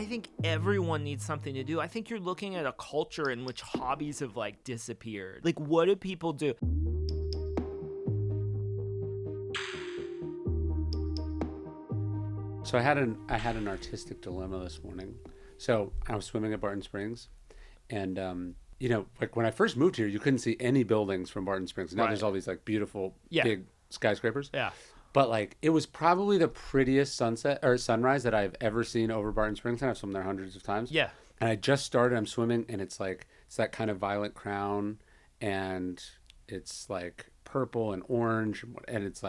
I think everyone needs something to do. I think you're looking at a culture in which hobbies have like disappeared. Like, what do people do? So I had an artistic dilemma this morning. So I was swimming at Barton Springs, and like when I first moved here, you couldn't see any buildings from Barton Springs. Now there's all these like beautiful big skyscrapers. Yeah. But like it was probably the prettiest sunset or sunrise that I've ever seen over Barton Springs, and I've swum there hundreds of times. Yeah. And I just started. I'm swimming, and it's that kind of violet crown, and it's like purple and orange, and it's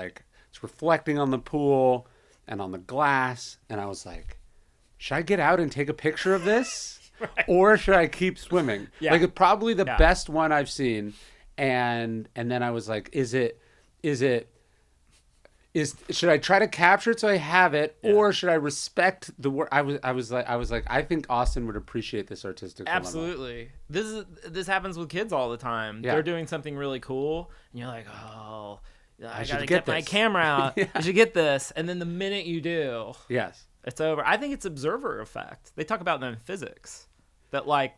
reflecting on the pool and on the glass. And I was like, should I get out and take a picture of this, or should I keep swimming? Yeah. Like, it's probably the best one I've seen. And then I was like, should I try to capture it so I have it, or should I respect the work? I was like, I think Austin would appreciate this artistic dilemma. Absolutely. This happens with kids all the time. Yeah. They're doing something really cool, and you're like, oh, I gotta should get get my this. camera out. Yeah. I should get this. And then the minute you do, Yes. it's over. I think it's observer effect. They talk about that in physics, that like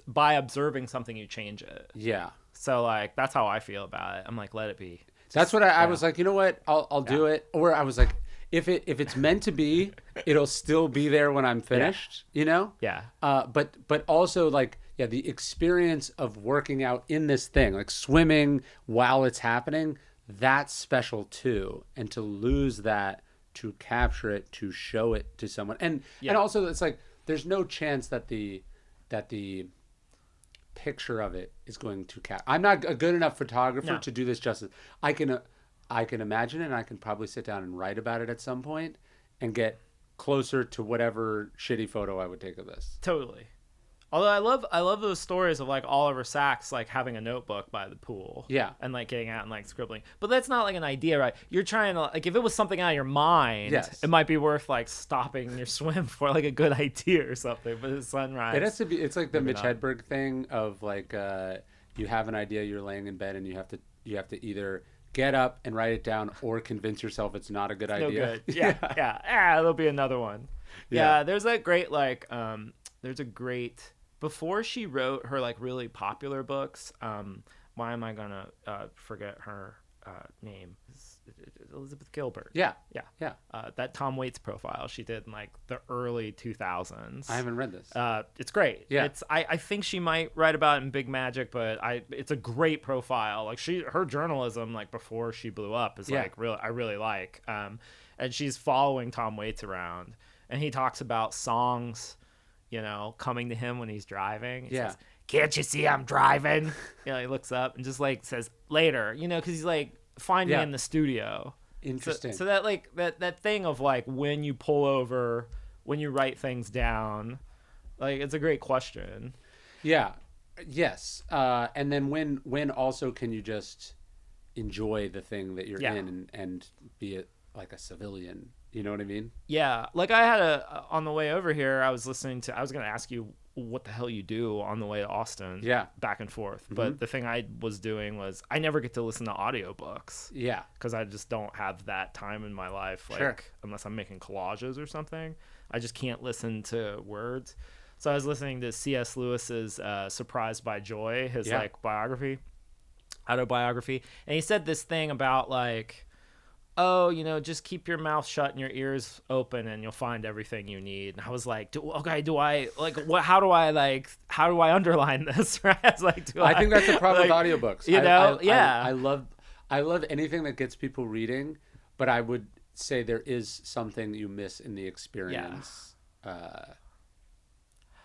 by observing something you change it. Yeah. So like that's how I feel about it. I'm like, let it be. That's what I was like, you know what? I'll do it. Or I was like, if it's meant to be, it'll still be there when I'm finished, you know? Yeah. But also like, yeah, the experience of working out in this thing, like swimming while it's happening, that's special too. And to lose that, to capture it, to show it to someone. And also it's like there's no chance that the picture of it is going to I'm not a good enough photographer to do this justice. I can imagine it, and I can probably sit down and write about it at some point and get closer to whatever shitty photo I would take of this. Totally. Although I love those stories of like Oliver Sacks like having a notebook by the pool. Yeah. And like getting out and like scribbling. But that's not like an idea, right? You're trying to like, if it was something out of your mind, it might be worth like stopping your swim for like a good idea or something. But it's sunrise. It has to be. It's like the Mitch Hedberg thing of like you have an idea, you're laying in bed, and you have to either get up and write it down or convince yourself it's not a good idea. No good. Yeah. Yeah. There'll be another one. Yeah. There's that great like there's a great. Before she wrote her like really popular books, why am I gonna forget her name? Elizabeth Gilbert. Yeah. That Tom Waits profile she did in like the early 2000s. I haven't read this. It's great. Yeah. I think she might write about it in Big Magic, but it's a great profile. Like her journalism like before she blew up is like I really like. And she's following Tom Waits around, and he talks about songs, you know, coming to him when he's driving. He says, "Can't you see I'm driving?" You know, he looks up and just like says later, you know, because he's like, find me in the studio. Interesting. So that like that thing of like when you pull over, when you write things down, like it's a great question. Yeah. Yes. And then when also can you just enjoy the thing that you're in and be it like a civilian? You know what I mean? Yeah. Like I had on the way over here, I was going to ask you what the hell you do on the way to Austin. Yeah. Back and forth. Mm-hmm. But the thing I was doing was I never get to listen to audiobooks. Yeah. Because I just don't have that time in my life. Like, unless I'm making collages or something, I just can't listen to words. So I was listening to C.S. Lewis's Surprised by Joy, his like autobiography. And he said this thing about like, oh, you know, just keep your mouth shut and your ears open and you'll find everything you need. And I was like, do I like what? How do I underline this? Right? I was like, I think that's the problem with audiobooks. You know, I love anything that gets people reading, but I would say there is something you miss in the experience.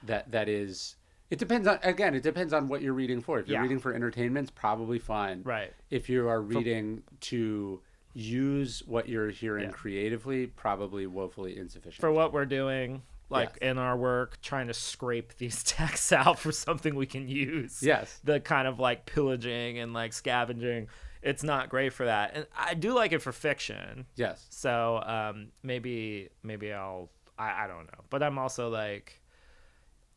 That is. It depends on what you're reading for. If you're reading for entertainment, it's probably fine. Right. If you are reading to use what you're hearing creatively, probably woefully insufficient. For what we're doing, like in our work, trying to scrape these texts out for something we can use. Yes. The kind of like pillaging and like scavenging, it's not great for that. And I do like it for fiction. Yes. So maybe I don't know. But I'm also like,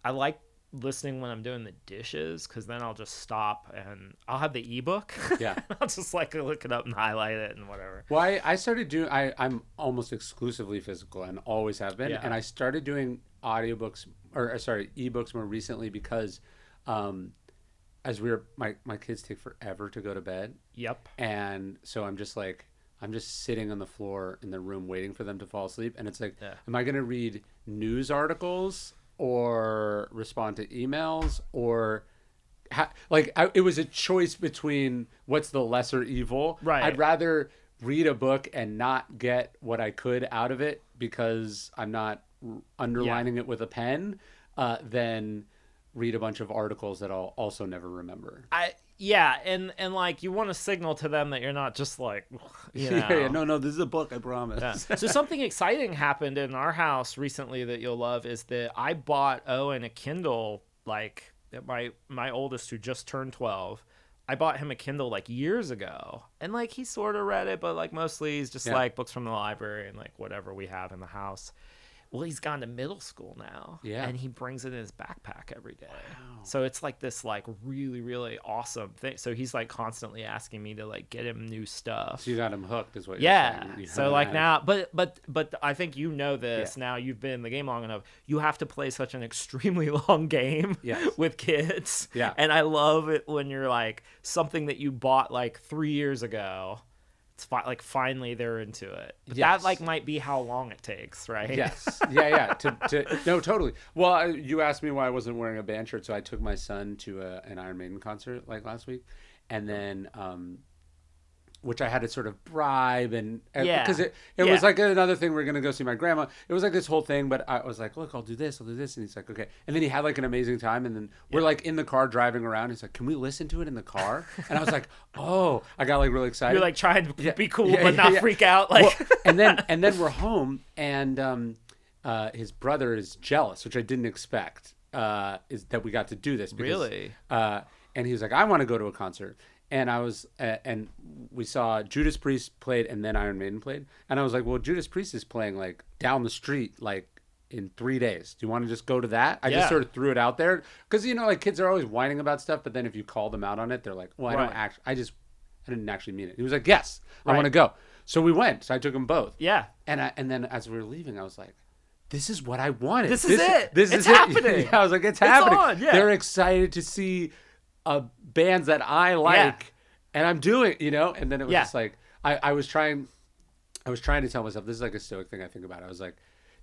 I like listening when I'm doing the dishes, because then I'll just stop and I'll have the ebook. Yeah. I'll just like look it up and highlight it and whatever. Well, I started doing, I'm almost exclusively physical and always have been. Yeah. And I started doing audiobooks or sorry, ebooks more recently because as my kids take forever to go to bed. Yep. And so I'm just sitting on the floor in the room waiting for them to fall asleep. And it's like, am I going to read news articles or respond to emails or it was a choice between what's the lesser evil. Right. I'd rather read a book and not get what I could out of it because I'm not underlining it with a pen than read a bunch of articles that I'll also never remember. And like you want to signal to them that you're not just like, you know. No, this is a book, I promise. Yeah. So something exciting happened in our house recently that you'll love is that I bought Owen a Kindle, like my oldest who just turned 12. I bought him a Kindle like years ago, and like he sort of read it, but like mostly he's just like books from the library and like whatever we have in the house. Well, he's gone to middle school now, and he brings it in his backpack every day. Wow. So it's like this like really, really awesome thing. So he's like constantly asking me to like get him new stuff. So you got him hooked is what you're saying. Yeah. So like now, but I think you know this now. You've been in the game long enough. You have to play such an extremely long game with kids. Yeah. And I love it when you're like something that you bought like 3 years ago. Like finally they're into it. But that like might be how long it takes, right? Yes. Yeah. No, totally. Well, you asked me why I wasn't wearing a band shirt, so I took my son to an Iron Maiden concert like last week, and then which I had to sort of bribe and because it was like another thing. We're gonna go see my grandma. It was like this whole thing, but I was like, look, I'll do this, and he's like, okay. And then he had like an amazing time, and then we're like in the car driving around. He's like, can we listen to it in the car? And I was like, oh, I got like really excited. You're like trying to be cool but not freak out, like. Well, and then we're home, and his brother is jealous, which I didn't expect. Is that we got to do this? Because, really? And he was like, I want to go to a concert. And I was, and we saw Judas Priest played, and then Iron Maiden played. And I was like, well, Judas Priest is playing like down the street, like in 3 days. Do you want to just go to that? I just sort of threw it out there because like kids are always whining about stuff, but then if you call them out on it, they're like, well, I didn't actually mean it. He was like, yes, I want to go. So we went. So I took them both. Yeah. And then as we were leaving, I was like, this is what I wanted. This is it. It's happening. I was like, it's happening. On, They're excited to see bands that I like, and I'm doing, and then it was just like, I was trying to tell myself, this is like a Stoic thing I think about. I was like,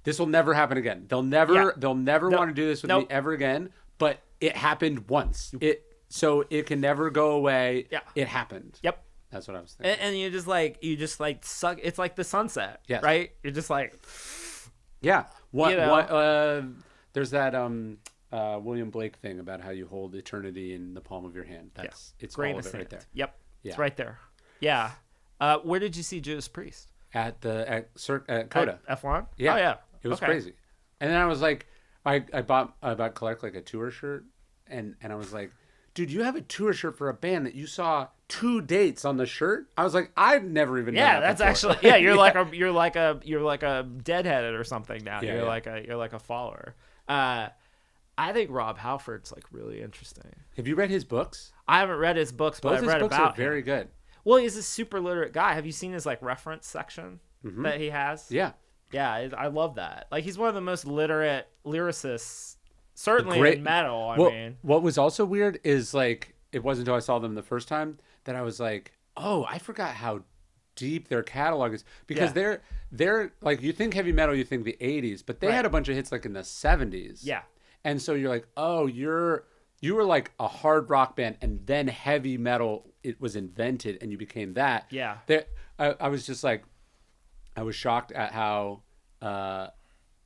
this will never happen again. They'll never want to do this with me ever again, but it happened once. So it can never go away. Yeah. It happened. Yep. That's what I was thinking. And you just like suck. It's like the sunset, right? You're just like, there's that, William Blake thing about how you hold eternity in the palm of your hand. It's grain all of of it sand. right there. Yep, it's right there. Yeah. Where did you see Judas Priest? At Coda. At F1? Yeah. Oh yeah. It was crazy. And then I was like, I bought Clark like a tour shirt, and I was like, dude, you have a tour shirt for a band that you saw 2 dates on the shirt? I was like, I've never even done that that's before. actually you're like a deadheaded or something now. You're like a follower. I think Rob Halford's like really interesting. Have you read his books? I haven't read his books, but I've read about him. Both his books are very good. Well, he's a super literate guy. Have you seen his like reference section that he has? Yeah. Yeah, I love that. Like he's one of the most literate lyricists, certainly in metal. I mean, what was also weird is like it wasn't until I saw them the first time that I was like, oh, I forgot how deep their catalog is, because they're like, you think heavy metal, you think the 80s, but they had a bunch of hits like in the 70s. Yeah. And so you're like, oh, you were like a hard rock band, and then heavy metal, it was invented, and you became that. Yeah. I was just like, I was shocked at how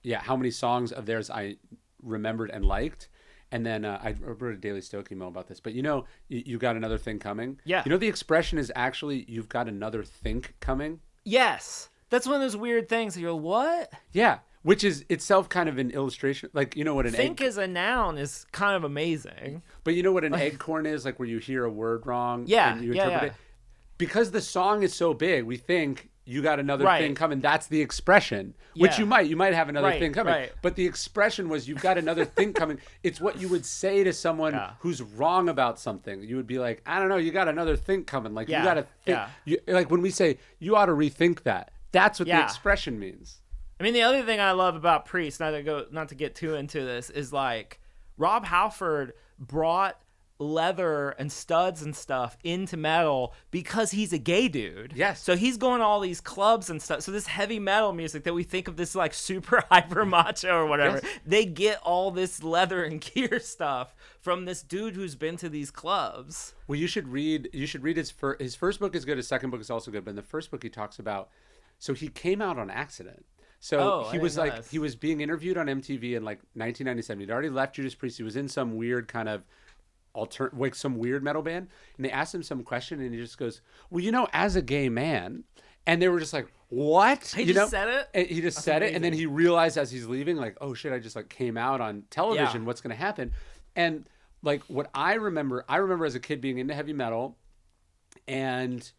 many songs of theirs I remembered and liked. And then I wrote a Daily Stoic email about this. But you got another thing coming. Yeah. The expression is actually, you've got another think coming. Yes. That's one of those weird things that you're like, what? Yeah. Which is itself kind of an illustration. Like, what an think as a noun is kind of amazing. But you know what an eggcorn is? Like where you hear a word wrong. Yeah. And you interpret it. Because the song is so big, we think you got another thing coming. That's the expression, which you might have another thing coming. Right. But the expression was, you've got another thing coming. It's what you would say to someone who's wrong about something. You would be like, I don't know, you got another thing coming. Like you got to think. Like when we say, you ought to rethink that. That's what the expression means. I mean, the other thing I love about Priest, not to get too into this, is like Rob Halford brought leather and studs and stuff into metal because he's a gay dude. Yes. So he's going to all these clubs and stuff. So this heavy metal music that we think of this like super hyper macho or whatever, Yes. they get all this leather and gear stuff from this dude who's been to these clubs. Well, you should read his first book is good. His second book is also good. But in the first book, he talks about, so he came out on accident. So he was like, he was being interviewed on MTV in like 1997. He'd already left Judas Priest. He was in some weird kind of like some weird metal band, and they asked him some question, and he just goes, well, you know, as a gay man, and they were just like, what? He just said it? And he just said it, and then he realized as he's leaving, like, oh shit, I just like came out on television. Yeah. What's going to happen? And like what I remember as a kid being into heavy metal and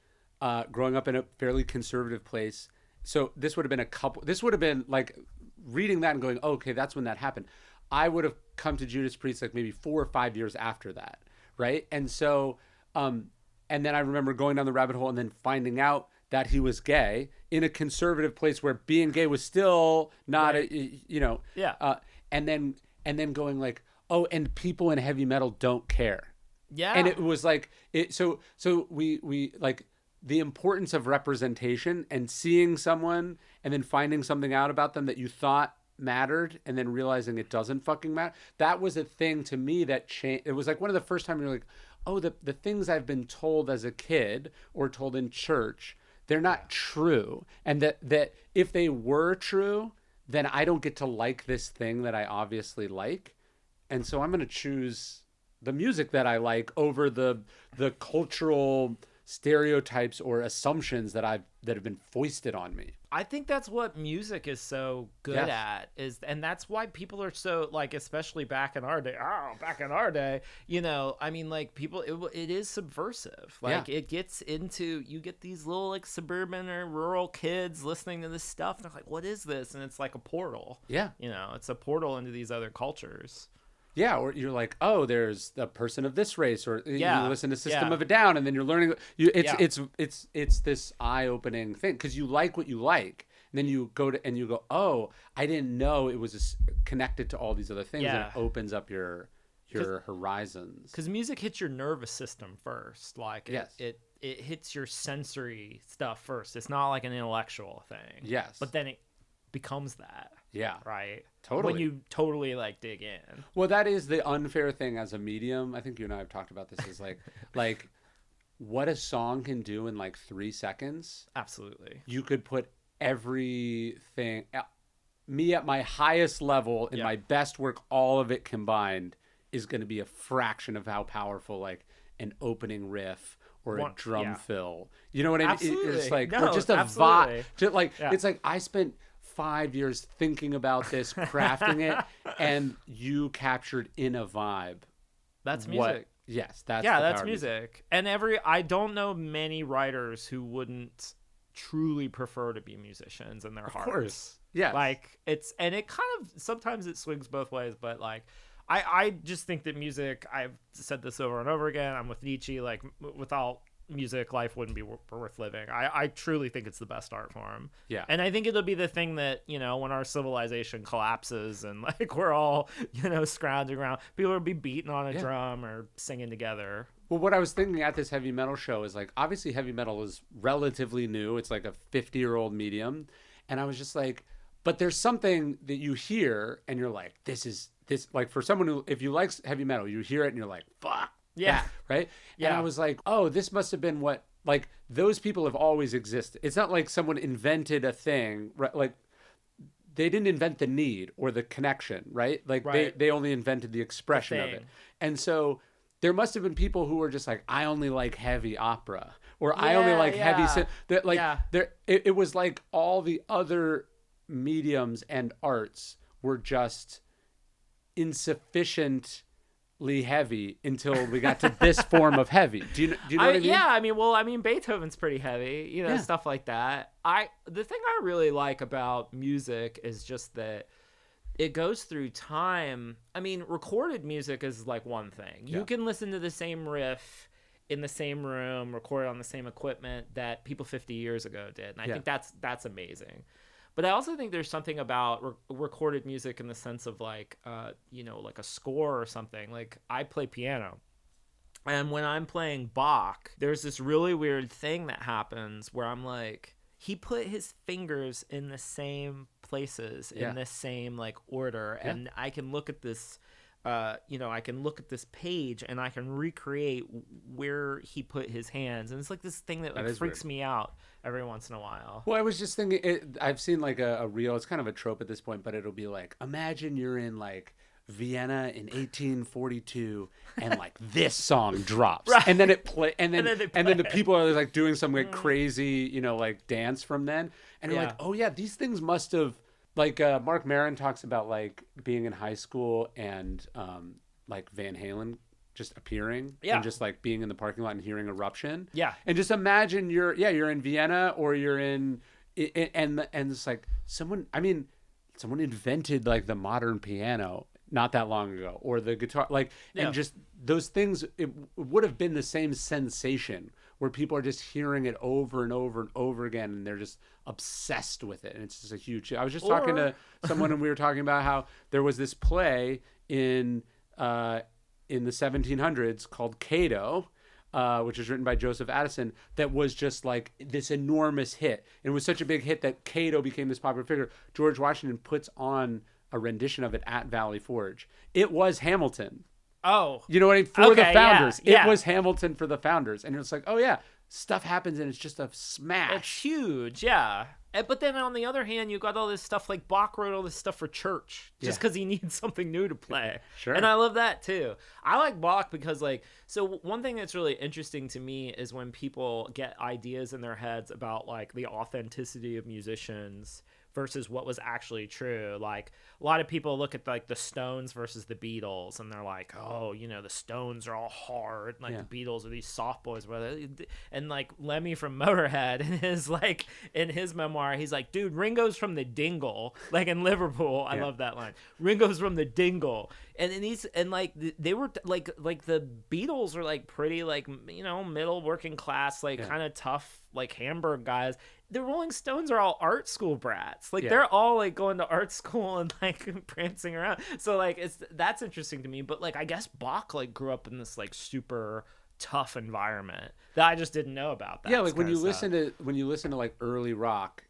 growing up in a fairly conservative place. So this would have been like reading that and going, oh, okay, that's when that happened. I would have come to Judas Priest like maybe 4 or 5 years after that, right? And so, and then I remember going down the rabbit hole and then finding out that he was gay in a conservative place where being gay was still not, and then going like, oh, and people in heavy metal don't care. Yeah. And it was like, so we like the importance of representation and seeing someone and then finding something out about them that you thought mattered and then realizing it doesn't fucking matter. That was a thing to me that changed. It was like one of the first times you're like, oh, the things I've been told as a kid or told in church, they're not true. And that if they were true, then I don't get to like this thing that I obviously like. And so I'm going to choose the music that I like over the cultural stereotypes or assumptions that have been foisted on me. I think that's what music is so good at, and that's why people are so like, especially back in our day, you know, I mean, like people, it is subversive. Like it gets into, you get these little like suburban or rural kids listening to this stuff. And they're like, what is this? And it's like a portal. Yeah. You know, it's a portal into these other cultures. Yeah, or you're like, oh, there's a person of this race, or you listen to System of a Down, and then you're learning. It's this eye-opening thing because you like what you like, and then you go, oh, I didn't know it was connected to all these other things, and it opens up your horizons. Because music hits your nervous system first, like yes. it hits your sensory stuff first. It's not like an intellectual thing. Yes, but then it becomes that. Yeah. Right. Totally. When you totally like dig in. Well, that is the unfair thing as a medium. I think you and I have talked about this. Is like what a song can do in like 3 seconds. Absolutely. You could put everything. Me at my highest level in my best work, all of it combined is going to be a fraction of how powerful like an opening riff or a drum fill. You know what I mean? Absolutely. It's like no, or just a vibe. It's like I spent 5 years thinking about this, crafting it, and you captured in a vibe. That's music. Yes, that's that's music. And I don't know many writers who wouldn't truly prefer to be musicians in their hearts. Of course. Yeah. Like it kind of sometimes it swings both ways, but like I just think that music, I've said this over and over again, I'm with Nietzsche, like without music, life wouldn't be worth living. I truly think it's the best art form. Yeah. And I think it'll be the thing that, you know, when our civilization collapses and like we're all, you know, scrounging around, people will be beating on a drum or singing together. Well, what I was thinking at this heavy metal show is like, obviously heavy metal is relatively new. It's like a 50-year-old medium. And I was just like, but there's something that you hear and you're like, this like for someone who, if you like heavy metal, you hear it and you're like, fuck. Yeah. That, right? Yeah. And I was like, oh, this must have been what, like, those people have always existed. It's not like someone invented a thing, right? Like, they didn't invent the need or the connection, right? Like, they only invented the expression of it. And so there must have been people who were just like, I only like heavy opera, or I only like heavy that like it was like all the other mediums and arts were just insufficiently heavy until we got to this form of heavy. Do you know what I mean? Yeah, I mean Beethoven's pretty heavy, you know, stuff like that. The thing I really like about music is just that it goes through time. I mean, recorded music is like one thing. You can listen to the same riff in the same room, recorded on the same equipment that people 50 years ago did. And I think that's amazing. But I also think there's something about recorded music in the sense of like, like a score or something. Like I play piano. And when I'm playing Bach, there's this really weird thing that happens where I'm like, he put his fingers in the same places, in the same like order. Yeah. And I can look at this, I can look at this page and I can recreate where he put his hands. And it's like this thing that like freaks me out every once in a while. Well, I was just thinking, I've seen like a reel, it's kind of a trope at this point, but it'll be like, imagine you're in like Vienna in 1842 and like this song drops right. and then it play and then the people are like doing some like crazy like dance from then and you're like, oh yeah, these things must have like Mark Maron talks about like being in high school and like Van Halen just appearing and just like being in the parking lot and hearing Eruption and just imagine you're in Vienna or you're in and it's like someone invented like the modern piano not that long ago, or the guitar, like, and just those things, it would have been the same sensation where people are just hearing it over and over and over again, and they're just obsessed with it. And it's just a huge, I was just talking to someone and we were talking about how there was this play in the 1700s called Cato, which was written by Joseph Addison, that was just like this enormous hit. And it was such a big hit that Cato became this popular figure. George Washington puts on a rendition of it at Valley Forge. It was Hamilton. Oh. You know what I mean? For the founders. Yeah. It was Hamilton for the founders. And it's like, oh yeah, stuff happens and it's just a smash. It's huge, yeah. But then on the other hand, you got all this stuff like Bach wrote all this stuff for church just because he needs something new to play. Sure. And I love that too. I like Bach because like, so one thing that's really interesting to me is when people get ideas in their heads about like the authenticity of musicians versus what was actually true. Like a lot of people look at like the Stones versus the Beatles and they're like, oh, the Stones are all hard. Like the Beatles are these soft boys. And like Lemmy from Motorhead in his memoir, he's like, dude, Ringo's from the Dingle. Like in Liverpool. I love that line. Ringo's from the Dingle. And like they were like the Beatles are like pretty like, middle working class, like kind of tough, like Hamburg guys. The Rolling Stones are all art school brats. Like they're all like going to art school and like prancing around. So like that's interesting to me. But like I guess Bach like grew up in this like super tough environment that I just didn't know about. That like when you listen to like early rock,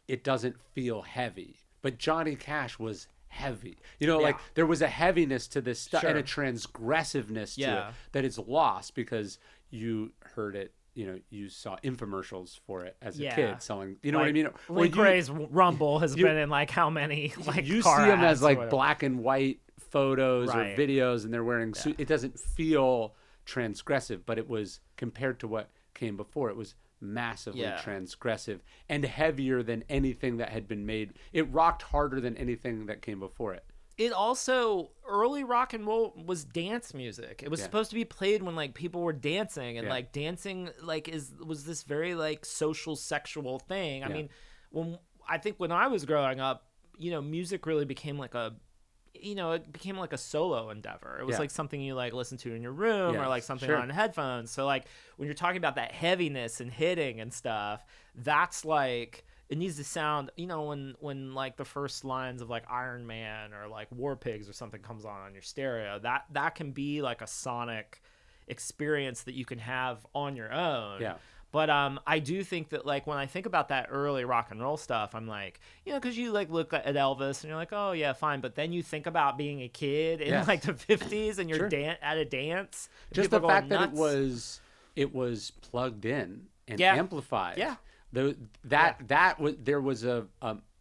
it doesn't feel heavy. But Johnny Cash was heavy. Like there was a heaviness to this stuff and a transgressiveness to it that is lost because you heard it. You saw infomercials for it as a kid selling, what I mean? Link Ray's Rumble has been in like how many like you see them as like black and white photos or videos and they're wearing suits. It doesn't feel transgressive, but it was compared to what came before. It was massively transgressive and heavier than anything that had been made. It rocked harder than anything that came before it. It also, early rock and roll was dance music. It was supposed to be played when like people were dancing and like dancing like was this very like social sexual thing. I mean, when I was growing up, music really became like it became like a solo endeavor. It was like something you like listen to in your room or like something on headphones. So like when you're talking about that heaviness and hitting and stuff, that's like, it needs to sound, when like the first lines of like Iron Man or like War Pigs or something comes on your stereo, that can be like a sonic experience that you can have on your own. Yeah. But I do think that like when I think about that early rock and roll stuff, I'm like, because you like look at Elvis and you're like, oh yeah, fine. But then you think about being a kid in like the 50s and you're at a dance. Just the fact that it was plugged in and amplified. Yeah. There was a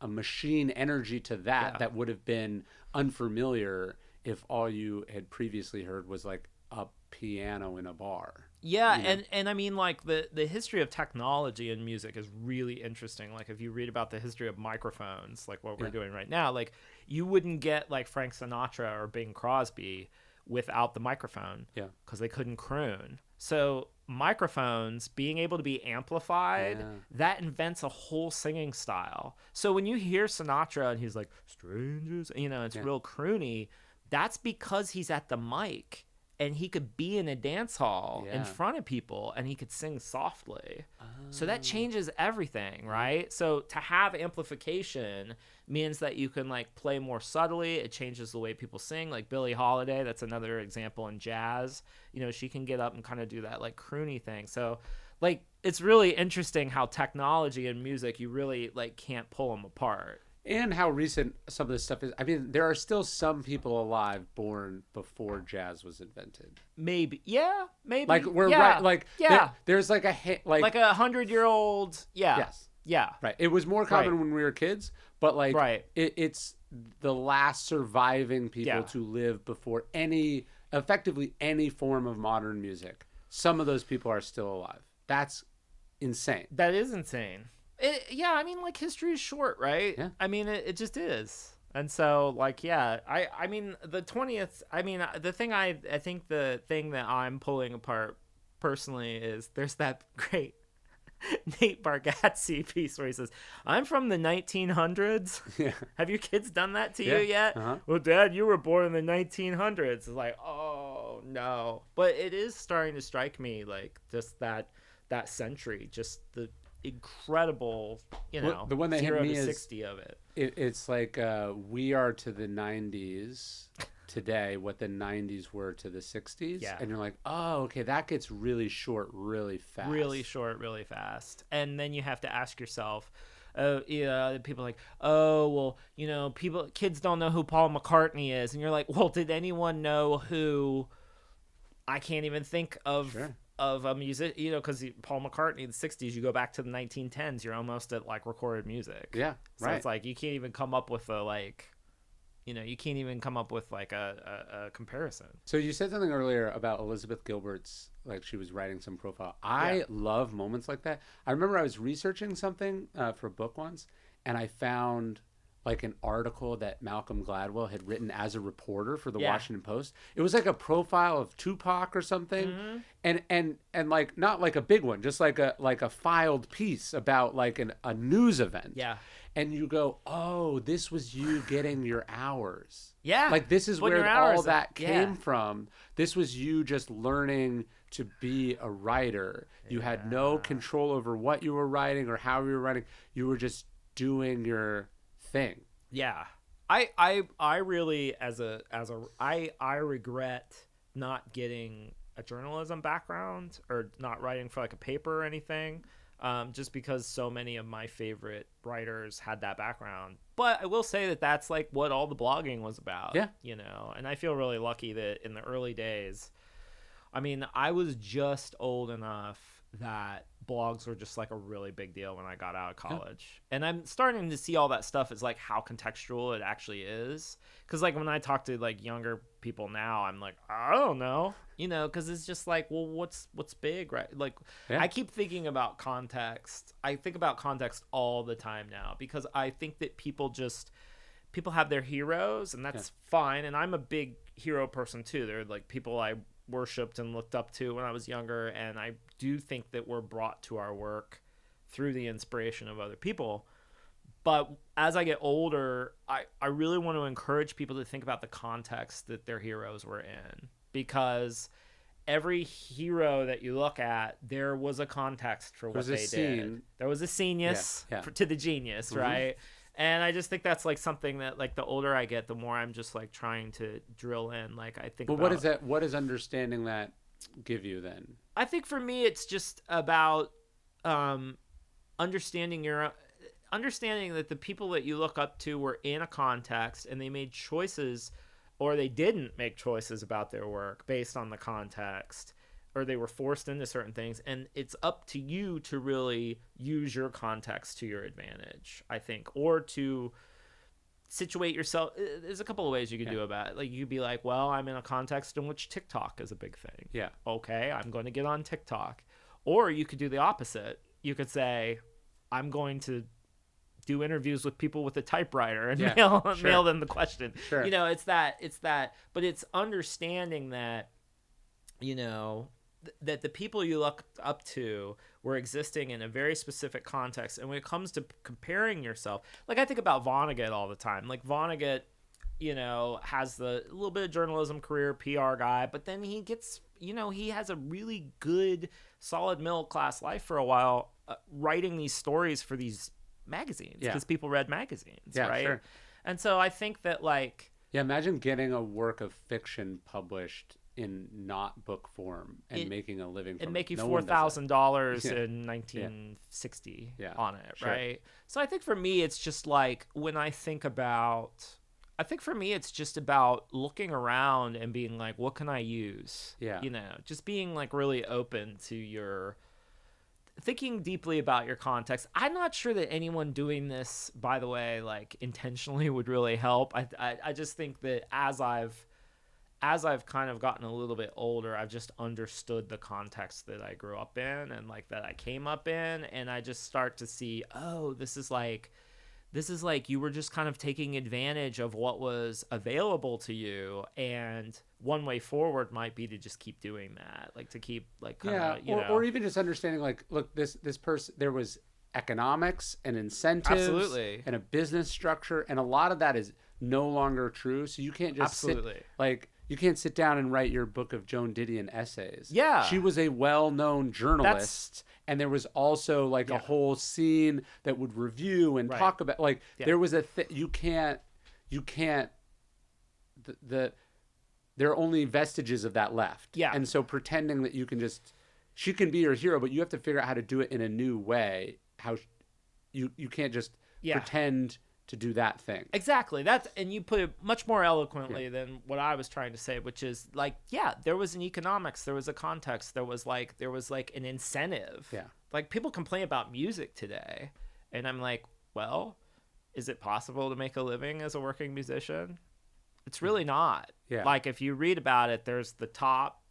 machine energy to that would have been unfamiliar if all you had previously heard was like a piano in a bar. Yeah, and I mean like the history of technology in music is really interesting. Like if you read about the history of microphones, like what we're doing right now, like you wouldn't get like Frank Sinatra or Bing Crosby without the microphone. Yeah. Because they couldn't croon. So microphones being able to be amplified, that invents a whole singing style. So when you hear Sinatra and he's like strangers, it's real croony, that's because he's at the mic and he could be in a dance hall in Yeah. front of people and he could sing softly. So that changes everything, right? So to have amplification means that you can like play more subtly. It changes the way people sing. Like Billie Holiday, that's another example in jazz. You know, she can get up and kind of do that like croony thing. So like it's really interesting how technology and music, you really like can't pull them apart. And how recent some of this stuff is. I mean, there are still some people alive born before jazz was invented. Maybe, yeah, maybe. Like we're yeah. right. Like yeah, there's like like a 100-year-old. Yeah. Yes. Yeah. Right. It was more common Right. when we were kids, but like Right. it's the last surviving people Yeah. to live before effectively any form of modern music. Some of those people are still alive. That's insane. That is insane. Yeah, I mean, like history is short, right? Yeah. I mean, it just is. And so, like, yeah, I mean, the 20th. I mean, the thing I think the thing that I'm pulling apart personally is there's that great Nate Bargatze piece where he says, "I'm from the 1900s." Yeah. Have your kids done that to Yeah. you yet? Uh-huh. Well, Dad, you were born in the 1900s. It's like, oh no. But it is starting to strike me like just that century, just the incredible, you know, Well, the one that hit 0 me to is 60 of it. It's like we are to the 90s today what the 90s were to the 60s. Yeah. And you're like, oh, okay, that gets really short really fast. Really short, really fast. And then you have to ask yourself, yeah, people are like, oh, well, you know, kids don't know who Paul McCartney is. And you're like, well, did anyone know who? I can't even think of. Sure. Of a music, you know, because Paul McCartney in the 60s, you go back to the 1910s, you're almost at like recorded music. Yeah, So right. it's like you can't even come up with a comparison. So you said something earlier about Elizabeth Gilbert's, like she was writing some profile. I love moments like that. I remember I was researching something for a book once, and I found like an article that Malcolm Gladwell had written as a reporter for the Washington Post. It was like a profile of Tupac or something, and like not like a big one, just like a filed piece about like a news event. Yeah. And you go, oh, this was you getting your hours. Yeah. Like this is Putting where your all hours that in. came Yeah. from. This was you just learning to be a writer. You had no control over what you were writing or how you were writing. You were just doing your thing. Yeah. I really I regret not getting a journalism background or not writing for like a paper or anything. Just because so many of my favorite writers had that background. But I will say that that's like what all the blogging was about. Yeah. You know, and I feel really lucky that in the early days, I mean, I was just old enough that blogs were just like a really big deal when I got out of college. And I'm starting to see all that stuff as like how contextual it actually is. Because like when I talk to like younger people now, I'm like, I don't know, you know, because it's just like, well, what's big, right? Like I keep thinking about context. I think about context all the time now because I think that people have their heroes and that's fine. And I'm a big hero person too. They're like people I worshipped and looked up to when I was younger, and I do think that we're brought to our work through the inspiration of other people. But as I get older, I really want to encourage people to think about the context that their heroes were in, because every hero that you look at, there was a context for what they did. There was a genius to the genius, right? And I just think that's like something that like the older I get, the more I'm just like trying to drill in. Like I think. But what is that? What does understanding that give you then? I think for me, it's just about understanding that the people that you look up to were in a context and they made choices, or they didn't make choices about their work based on the context, or they were forced into certain things, and it's up to you to really use your context to your advantage, I think, or to situate yourself. There's a couple of ways you could do about it. Like you could be like, well, I'm in a context in which TikTok is a big thing. Yeah. Okay, I'm going to get on TikTok. Or you could do the opposite. You could say, I'm going to do interviews with people with a typewriter and mail them the question. Sure. You know, it's that, but it's understanding that, you know, that the people you look up to were existing in a very specific context. And when it comes to comparing yourself, like I think about Vonnegut all the time. Like Vonnegut, has the little bit of journalism career, PR guy, but then he gets, he has a really good, solid middle class life for a while, writing these stories for these magazines because people read magazines, right? Sure. And so I think that imagine getting a work of fiction published in not book form and making a living from it. Make you $4,000 in 1960 on it, right? So I think for me, it's just when I think for me, it's just about looking around and being like, what can I use? Yeah. Just being really open to thinking deeply about your context. I'm not sure that anyone doing this, by the way, intentionally would really help. I just think that as I've kind of gotten a little bit older, I've just understood the context that I grew up in and that I came up in. And I just start to see, this is you were just kind of taking advantage of what was available to you. And one way forward might be to just keep doing that, to keep or even just understanding look, this person, there was economics and incentives. Absolutely. And a business structure. And a lot of that is no longer true. So you can't just you can't sit down and write your book of Joan Didion essays. Yeah. She was a well-known journalist. And there was also a whole scene that would review and talk about there was you can't there are only vestiges of that left. Yeah. And so pretending that you can she can be your hero, but you have to figure out how to do it in a new way. How you can't just pretend to do that thing. Exactly. And you put it much more eloquently than what I was trying to say, which is there was an economics, there was a context, there was an incentive. Yeah. People complain about music today, and I'm like, well, is it possible to make a living as a working musician? It's really not. Yeah. If you read about it, there's the top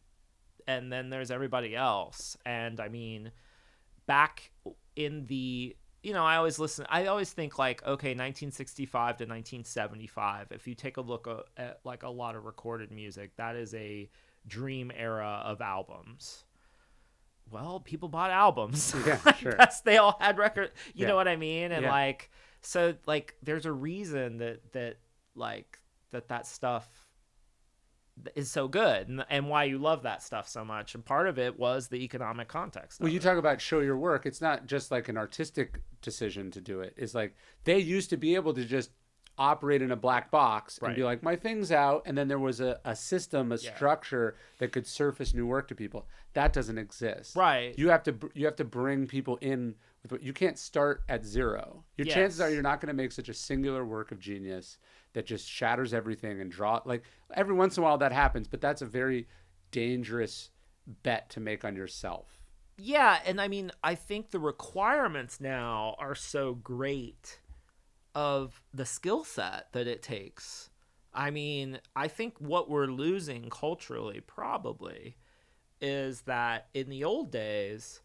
and then there's everybody else. And I mean, back in the I always think okay, 1965 to 1975, if you take a look at a lot of recorded music, that is a dream era of albums. Well, people bought albums. Yeah, sure. They all had records. You know what I mean? And so there's a reason that stuff is so good and why you love that stuff so much. And part of it was the economic context. Well, you talk about show your work. It's not just an artistic decision to do it. It's they used to be able to just operate in a black box and be my thing's out. And then there was a system, a structure that could surface new work to people. That doesn't exist. Right. You have to bring people in with what you can't start at zero. Your chances are you're not going to make such a singular work of genius that just shatters everything and every once in a while that happens, but that's a very dangerous bet to make on yourself. Yeah. And I mean, I think the requirements now are so great of the skill set that it takes. I mean, I think what we're losing culturally probably is that in the old days,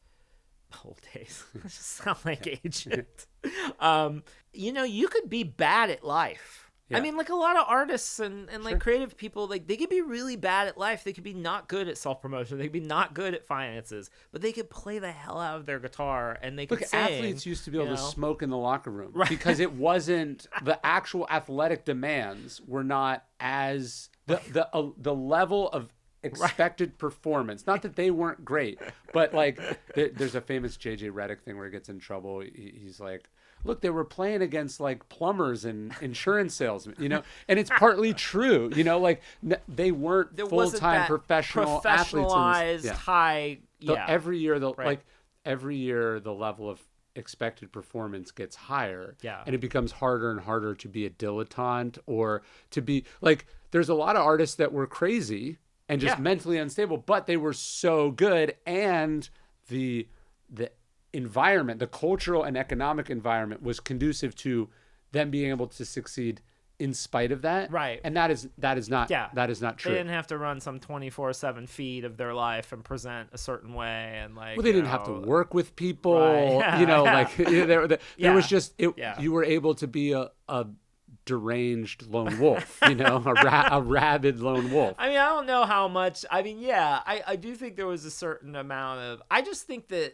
just sound like agent. You could be bad at life. Yeah. I mean, a lot of artists and sure. Creative people, they could be really bad at life. They could be not good at self-promotion. They could be not good at finances, but they could play the hell out of their guitar and they could sing. Athletes used to be able to smoke in the locker room because it wasn't the actual athletic demands were not as the level of expected performance. Not that they weren't great, but there's a famous JJ Redick thing where he gets in trouble. He's like, look, they were playing against plumbers and insurance salesmen, and it's partly true, they weren't full-time professional athletes. High. Every year, every year, the level of expected performance gets higher. Yeah. And it becomes harder and harder to be a dilettante or to be there's a lot of artists that were crazy and just mentally unstable, but they were so good. And the environment, the cultural and economic environment was conducive to them being able to succeed in spite of that. Right. And that is not true. They didn't have to run some 24/7 feed of their life and present a certain way and well, they didn't have to work with people, there was just you were able to be a deranged lone wolf, a rabid lone wolf. I mean, I don't know how much. I mean, I do think there was a certain amount of. I just think that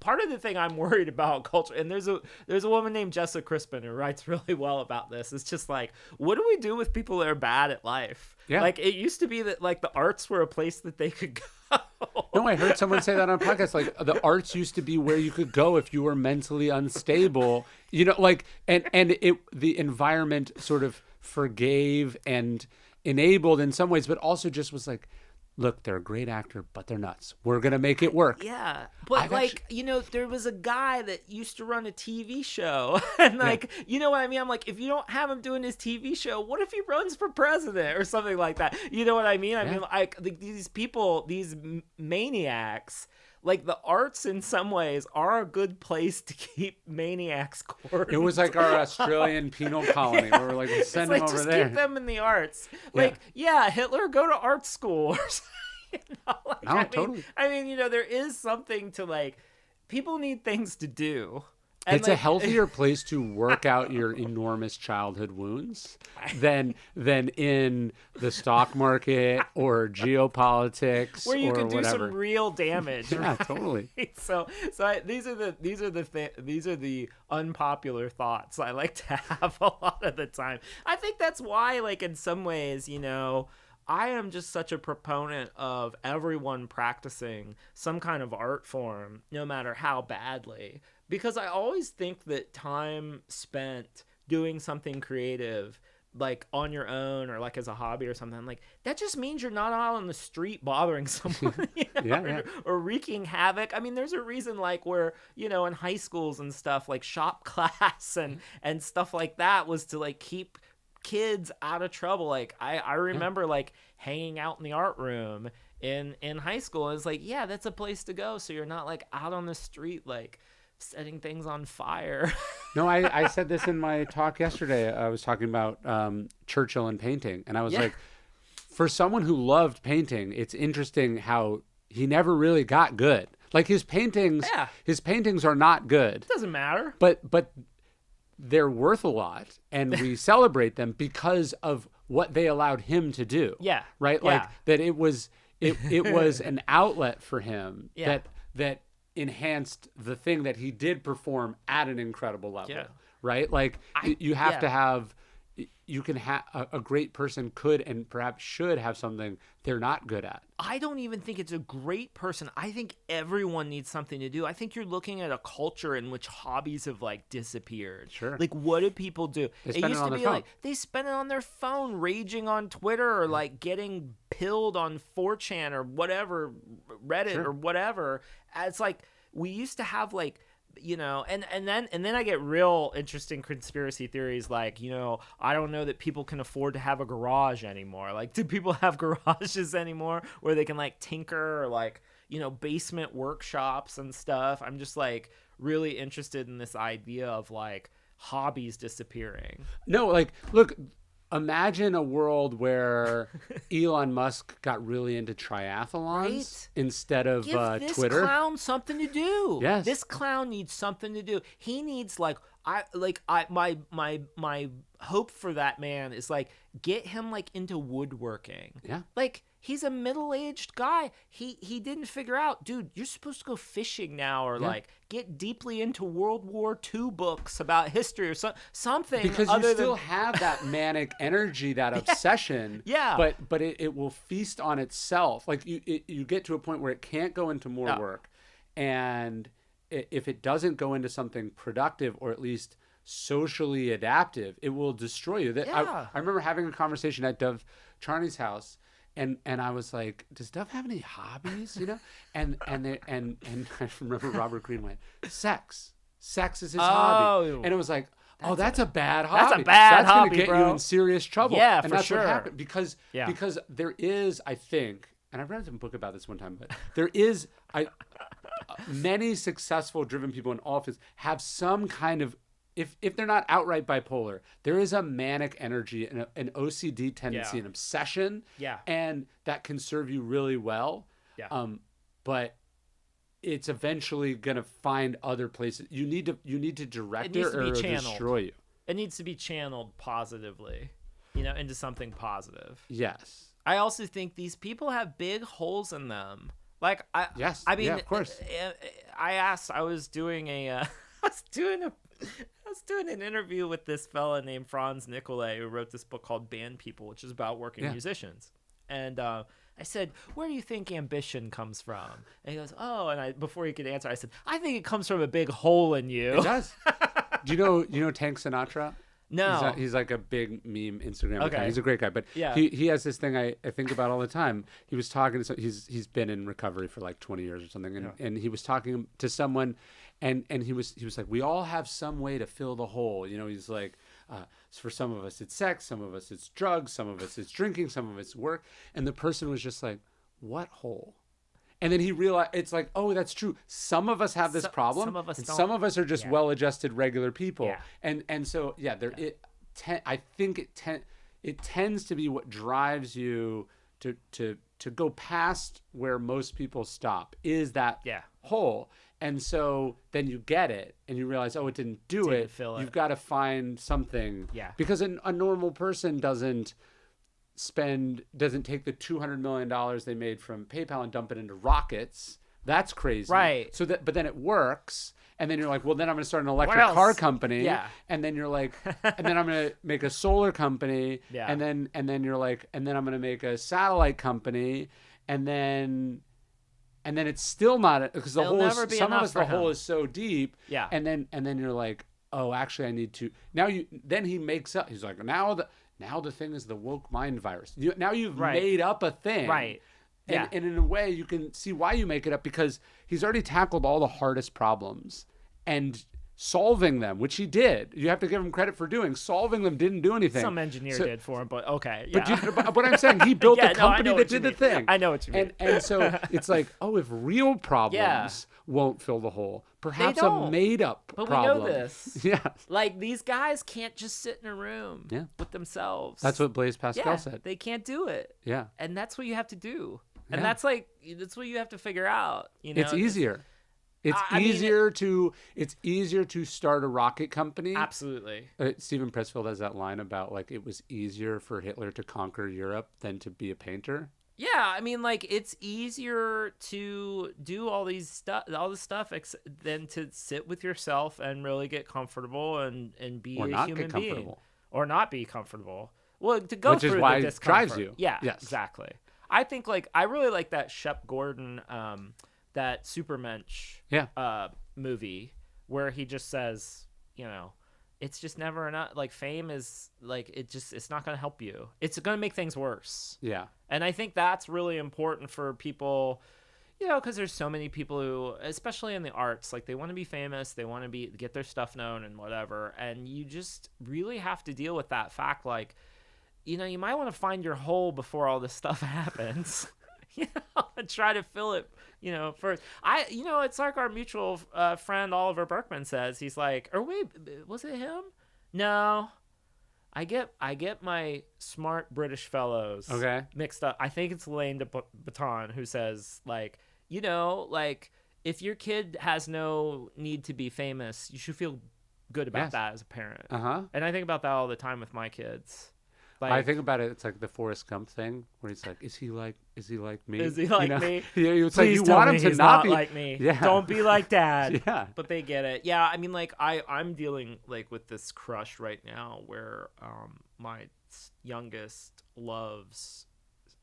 part of the thing I'm worried about culture, and there's a woman named Jessica Crispin who writes really well about this. It's just like, what do we do with people that are bad at life? Yeah. Like, it used to be that like the arts were a place that they could go. No, I heard someone say that on a podcast. Like, the arts used to be where you could go if you were mentally unstable. You know, like, and the environment sort of forgave and enabled in some ways, but also just was like, look, they're a great actor, but they're nuts. We're going to make it work. Yeah. But there was a guy that used to run a TV show and you know what I mean? I'm like, if you don't have him doing his TV show, what if he runs for president or something like that? You know what I mean? I mean, like, these people, these maniacs, like, the arts in some ways are a good place to keep maniacs quartered. It was like our Australian penal colony where we're like, we'll send them over just there. Keep them in the arts. Like, Hitler, go to art school or something. You know, like, Totally. I mean, you know, there is something to, like, people need things to do. And it's a healthier place to work out your enormous childhood wounds than in the stock market or geopolitics, where you or can do whatever. some real damage. Yeah, totally. These are the unpopular thoughts I like to have a lot of the time. I think that's why, like, in some ways, you know, I am just such a proponent of everyone practicing some kind of art form, no matter how badly. Because I always think that time spent doing something creative, like on your own or like as a hobby or something, like, that just means you're not out on the street bothering someone, you know, or wreaking havoc. I mean, there's a reason, like, where, you know, in high schools and stuff, like shop class and stuff like that was to, like, keep kids out of trouble. Like, I remember like hanging out in the art room in high school. It's like, yeah, that's a place to go, so you're not like out on the street like setting things on fire. No, I said this in my talk yesterday. I was talking about Churchill and painting, and I was like, for someone who loved painting, it's interesting how he never really got good. Like, his paintings are not good. It doesn't matter. But they're worth a lot, and we celebrate them because of what they allowed him to do. Yeah. Right? Yeah. Like, that it was an outlet for him that enhanced the thing that he did perform at an incredible level. Yeah. Right? Like, you have to have, you can have, a great person could and perhaps should have something they're not good at. I don't even think it's a great person. I think everyone needs something to do. I think you're looking at a culture in which hobbies have, like, disappeared. Sure. Like, what do people do? They spend it on their phone. Like, they spend it on their phone, raging on Twitter, or like getting pilled on 4chan or whatever, Reddit or whatever. It's like, we used to have, like, you know, and then I get real interesting conspiracy theories, like, you know, I don't know that people can afford to have a garage anymore. Like, do people have garages anymore where they can, like, tinker, or, like, you know, basement workshops and stuff? I'm just, like, really interested in this idea of, like, hobbies disappearing. No, like, look, imagine a world where Elon Musk got really into triathlons instead of Twitter. Give this clown something to do. Yes. This clown needs something to do. He needs, like, my hope for that man is, like, get him, like, into woodworking. Yeah. Like, he's a middle-aged guy. He didn't figure out, dude, you're supposed to go fishing now, or like get deeply into World War II books about history or something. Because you still have that manic energy, that obsession. Yeah. But it will feast on itself. Like, you get to a point where it can't go into more work, and if it doesn't go into something productive or at least socially adaptive, it will destroy you. I remember having a conversation at Dov Charney's house. And I was like, does Dov have any hobbies? You know, and I remember Robert Greene went, sex is his hobby, and it was like, that's a bad hobby. That's a bad hobby, gonna get bro. you in serious trouble. Yeah, and for that's sure. what happened because there is, I think, and I've read some book about this one time, but there is many successful driven people in office have some kind of, if they're not outright bipolar, there is a manic energy and an OCD tendency, an obsession, and that can serve you really well. Yeah. But it's eventually gonna find other places. You need to direct it or it'll destroy you. It needs to be channeled positively, you know, into something positive. Yes. I also think these people have big holes in them. Like Yes. I mean, yeah, of course. I was doing I was doing an interview with this fella named Franz Nicolay, who wrote this book called Band People, which is about working musicians. And I said, "Where do you think ambition comes from?" And he goes, "Oh," and before he could answer, I said, "I think it comes from a big hole in you." It does. Do you know Tank Sinatra? No. He's like a big meme Instagram account. He's a great guy, but Yeah. he has this thing I think about all the time. He was talking to he's been in recovery for like 20 years or something, and he was talking to someone, and he was like, we all have some way to fill the hole. You know, he's like, for some of us it's sex, some of us it's drugs, some of us it's drinking, some of it's work, and the person was just like, what hole? And then he realized, it's like, oh, that's true. Some of us have this problem. Some of us don't. Some of us are just well-adjusted regular people. Yeah. And so I think it tends to be what drives you to go past where most people stop is that hole. And so then you get it and you realize, oh, it didn't fill it. You've got to find something. Yeah. Because a normal person doesn't take the $200 million they made from PayPal and dump it into rockets. That's crazy. Right. But then it works. And then you're like, well, then I'm going to start an electric car company. Yeah. And then you're like, and then I'm going to make a solar company. Yeah. And then you're like, and then I'm going to make a satellite company. And then it's still not, because the hole is, some of us, the hole is so deep. Yeah. And then you're like, oh, actually I need to, then he makes up, he's like, now the thing is the woke mind virus. Now you've made up a thing. Right. Yeah. And in a way, you can see why you make it up, because he's already tackled all the hardest problems and solving them, which he did. You have to give him credit for doing. Solving them didn't do anything. Some engineer did for him, but okay. Yeah. But I'm saying he built a company that did the thing. I know what you mean. And so it's like, oh, if real problems won't fill the hole, perhaps a made-up problem. But we know this. Yeah. Like, these guys can't just sit in a room with themselves. That's what Blaise Pascal said. They can't do it. Yeah. And that's what you have to do. And that's what you have to figure out. You know, it's easier. It's easier to start a rocket company. Absolutely. Stephen Pressfield has that line about, like, it was easier for Hitler to conquer Europe than to be a painter. Yeah, I mean, like, it's easier to do all this stuff than to sit with yourself and really get comfortable and be a human being, or not be comfortable. Well, to go through the discomfort. Which is why it drives you. Yeah, yes. Exactly. I think, like, I really like that Shep Gordon, that Supermensch movie, where he just says, you know, it's just never enough. Like, fame is, like, it's not going to help you. It's going to make things worse. Yeah. And I think that's really important for people, you know, because there's so many people who, especially in the arts, like, they want to be famous, they want to get their stuff known and whatever. And you just really have to deal with that fact, like, you know, you might want to find your hole before all this stuff happens. You know, and try to fill it, you know, first. It's like our mutual friend Oliver Berkman says. He's like, or wait, was it him? No, I get my smart British fellows mixed up. I think it's Elaine de Botton who says, like, you know, like, if your kid has no need to be famous, you should feel good about that as a parent. And I think about that all the time with my kids. Like, I think about it. It's like the Forrest Gump thing, where he's like, "Is he like me? Is he like me? It's like you want him to not be like me. Yeah. Don't be like Dad." Yeah. But they get it. Yeah. I mean, like, I'm dealing, like, with this crush right now where my youngest loves,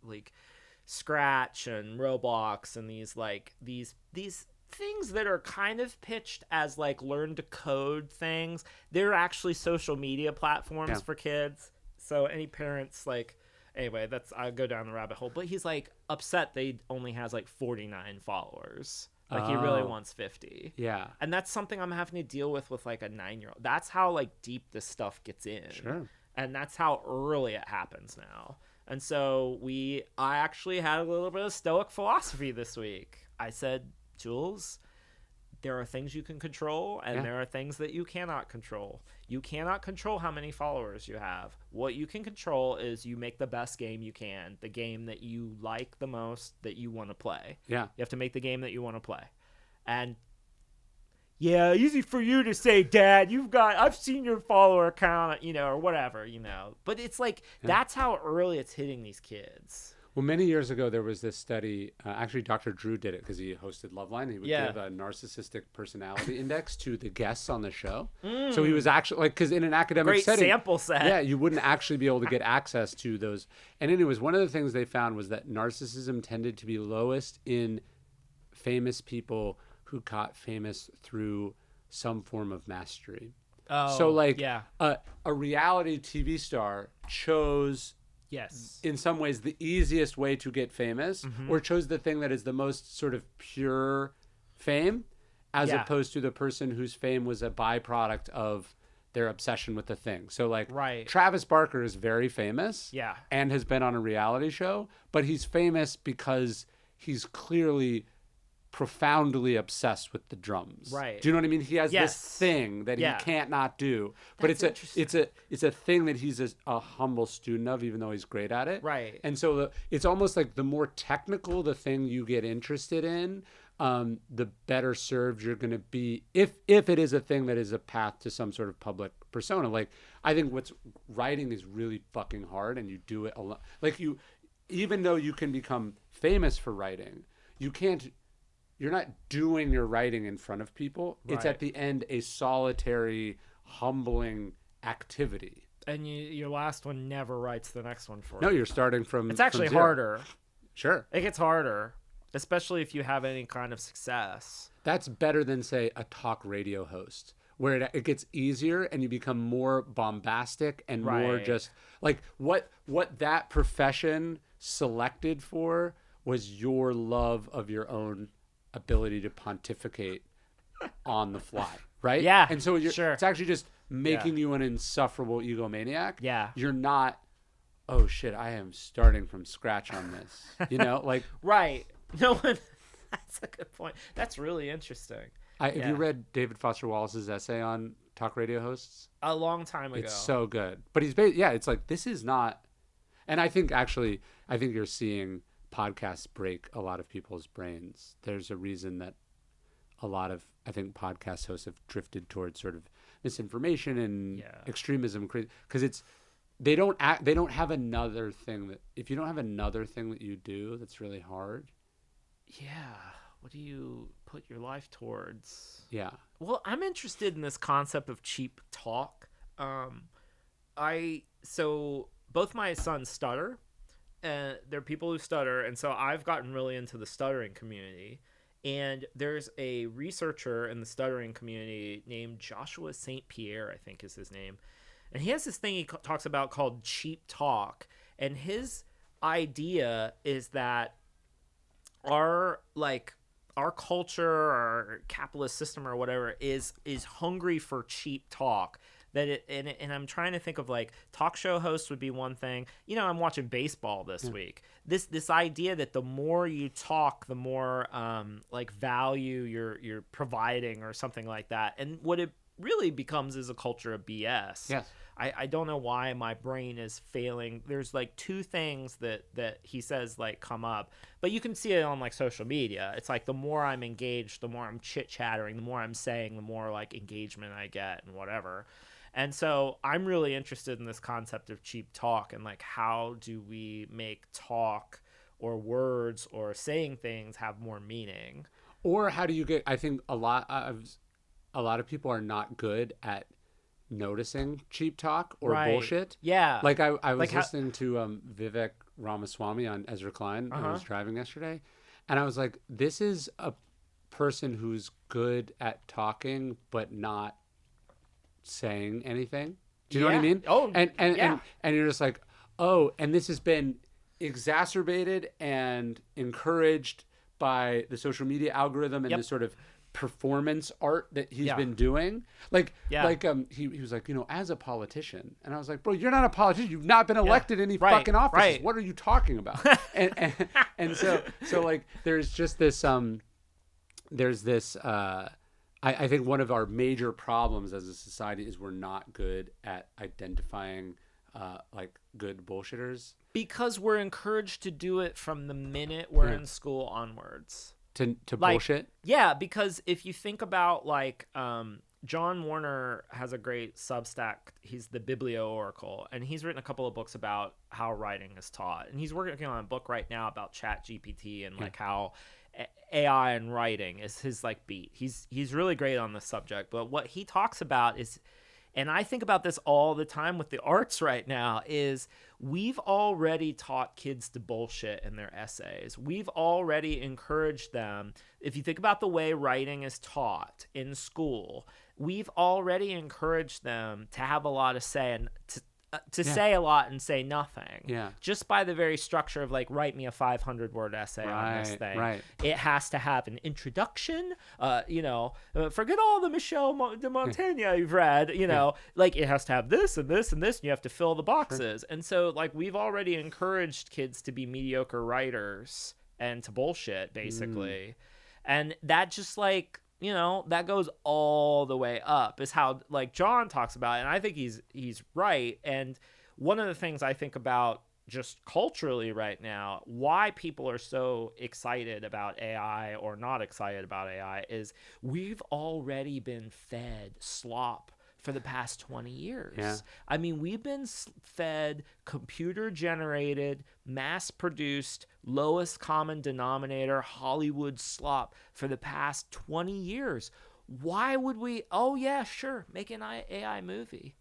like, Scratch and Roblox and these things that are kind of pitched as, like, learn to code things. They're actually social media platforms for kids. So any parents, like, anyway, I'll go down the rabbit hole. But he's, like, upset they only has, like, 49 followers. Like, he really wants 50. Yeah. And that's something I'm having to deal with, like, a 9-year-old. That's how, like, deep this stuff gets in. Sure. And that's how early it happens now. And so I actually had a little bit of Stoic philosophy this week. I said, Jules, there are things you can control, and there are things that you cannot control. You cannot control how many followers you have. What you can control is you make the best game you can, the game that you like the most, that you want to play. Yeah. You have to make the game that you want to play. And yeah, easy for you to say, Dad, I've seen your follower count, you know, or whatever, you know. But it's like, that's how early it's hitting these kids. Well, many years ago, there was this study. Actually, Dr. Drew did it because he hosted Loveline. He would give a narcissistic personality index to the guests on the show. So he was actually like, because in an academic Great setting, sample set. yeah, you wouldn't actually be able to get access to those. And anyways, one of the things they found was that narcissism tended to be lowest in famous people who got famous through some form of mastery. Oh, so like yeah. A reality TV star chose, Yes, in some ways, the easiest way to get famous, or chose the thing that is the most sort of pure fame, as opposed to the person whose fame was a byproduct of their obsession with the thing. So like Travis Barker is very famous and has been on a reality show, but he's famous because he's clearly profoundly obsessed with the drums. Right. Do you know what I mean? He has this thing that he can't not do. But it's a thing that he's a humble student of, even though he's great at it. Right. And so it's almost like the more technical the thing you get interested in, the better served you're going to be if it is a thing that is a path to some sort of public persona. Like, I think writing is really fucking hard, and you do it a lot. Like, even though you can become famous for writing, you're not doing your writing in front of people. Right. It's at the end a solitary, humbling activity. And your last one never writes the next one for you. No, you're starting from. It's actually harder. Sure. It gets harder, especially if you have any kind of success. That's better than, say, a talk radio host, where it gets easier and you become more bombastic and more just like what that profession selected for was your love of your own ability to pontificate on the fly, right? Yeah. And so it's actually just making you an insufferable egomaniac. Yeah. You're not, oh shit, I am starting from scratch on this. You know, like right. No one. That's a good point. That's really interesting. Have you read David Foster Wallace's essay on talk radio hosts? A long time ago. It's so good. But it's like, this is not, and I think you're seeing podcasts break a lot of people's brains. There's a reason that a lot of, I think, podcast hosts have drifted towards sort of misinformation and extremism, because they don't have another thing if you don't have another thing that you do that's really hard. Yeah. What do you put your life towards? Yeah. Well, I'm interested in this concept of cheap talk. So both my sons stutter. They're people who stutter, and so I've gotten really into the stuttering community. And there's a researcher in the stuttering community named Joshua St. Pierre, I think is his name. And he has this thing he talks about called cheap talk. And his idea is that our culture, our capitalist system or whatever is hungry for cheap talk. And I'm trying to think of, like, talk show hosts would be one thing. You know, I'm watching baseball this week. This idea that the more you talk, the more value you're providing or something like that. And what it really becomes is a culture of BS. Yes. I don't know why my brain is failing. There's like two things that he says like come up, but you can see it on like social media. It's like the more I'm engaged, the more I'm chit-chattering, the more I'm saying, the more like engagement I get and whatever. And so I'm really interested in this concept of cheap talk and like how do we make talk or words or saying things have more meaning? Or how do you get, I think a lot of people are not good at noticing cheap talk or bullshit. Yeah. Like I was listening to Vivek Ramaswamy on Ezra Klein when I was driving yesterday, and I was like, this is a person who's good at talking but not saying anything. Do you know what I mean? Oh, and you're just like, oh, and this has been exacerbated and encouraged by the social media algorithm and the sort of performance art that he's been doing. He was like, you know, as a politician, and I was like, bro, you're not a politician. You've not been elected any fucking offices. Right. What are you talking about? and so like there's just this I think one of our major problems as a society is we're not good at identifying like good bullshitters, because we're encouraged to do it from the minute we're in school onwards. To like, bullshit. Yeah, because if you think about like John Warner has a great Substack. He's the Biblio Oracle, and he's written a couple of books about how writing is taught. And he's working on a book right now about Chat GPT and like how AI and writing is his like beat. He's really great on this subject. But what he talks about is, and I think about this all the time with the arts right now, is we've already taught kids to bullshit in their essays. We've already encouraged them. If you think about the way writing is taught in school, we've already encouraged them to have a lot to say and to say a lot and say nothing. Yeah. Just by the very structure of like, write me a 500-word essay on this thing. Right. It has to have an introduction. Forget all the Michel de Montaigne you've read. Like it has to have this and this and this, and you have to fill the boxes. Sure. And so like we've already encouraged kids to be mediocre writers and to bullshit basically, and that just like. That goes all the way up is how like John talks about it. And I think he's right. And one of the things I think about just culturally right now, why people are so excited about AI or not excited about AI is we've already been fed slop for the past 20 years. Yeah. I mean, we've been fed computer-generated, mass-produced, lowest common denominator Hollywood slop for the past 20 years. Why would we? Oh, yeah, sure. Make an AI movie.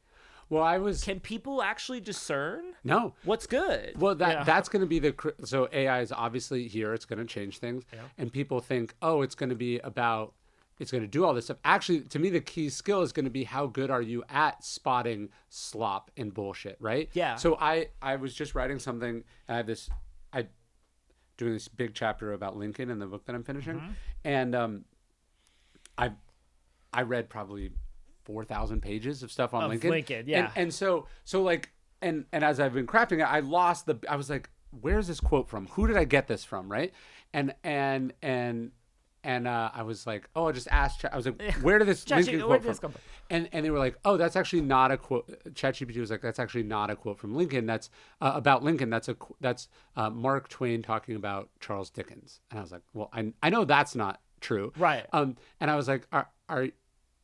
Well, Can people actually discern? No. What's good? Well, that's going to be so AI is obviously here. It's going to change things. Yeah. And people think, oh, it's going to be about, it's going to do all this stuff. Actually, to me, the key skill is going to be how good are you at spotting slop and bullshit, right? Yeah. So I was just writing something, and doing this big chapter about Lincoln in the book that I'm finishing, and I read probably 4,000 pages of stuff on Lincoln. Yeah. And so like, and as I've been crafting it, I was like, where's this quote from? Who did I get this from? Right. And I was like, oh, I just asked. I was like, where did this Lincoln quote from? And they were like, oh, that's actually not a quote. ChatGPT was like, that's actually not a quote from Lincoln. That's about Lincoln. That's Mark Twain talking about Charles Dickens. And I was like, well, I know that's not true. Right. And I was like,